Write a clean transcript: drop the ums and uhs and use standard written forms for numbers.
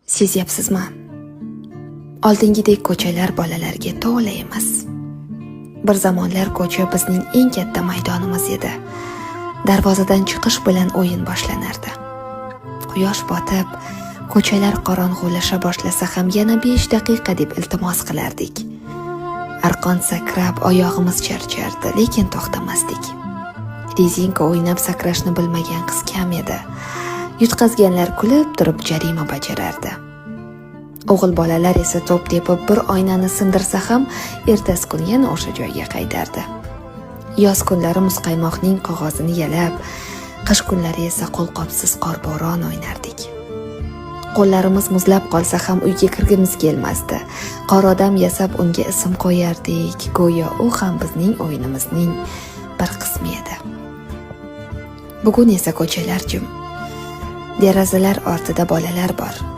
Sezyapsizmi? Oldingidek ko'chalar bolalarga to'la emas. Bir zamonlar ko'cha bizning eng katta maydonimiz edi. Darvozadan chiqish bilan o'yin boshlanardi. Quyosh botib, ko'chalar qorong'ulasha boshlasa ham yana 5 daqiqa deb iltimos qilardik. Arqon sakrab oyog'imiz charchardi, lekin to'xtamasdik. Rezinka o'ynab sakrashni bilmagan qiz kam edi. Yutqazganlar kulib turib jarima bajarardi. O'g'il bolalar esa to'p tepib bir oynani sindirsa ham ertasi kuni yana o'sha joyga qaytardi. Yoz kunlari muzqaymoqning qog'ozini yalab, qish kunlari esa qo'lqopsiz qorbo'ron o'ynardik. Qo'llarimiz muzlab qolsa ham uyga kirgimiz kelmasdi. Qor odam yasab unga ism qo'yardik, go'yo u ham bizning o'yinimizning bir qismi edi. Bugun esa ko'chalar jim. Derazalar ortida bolalar bor.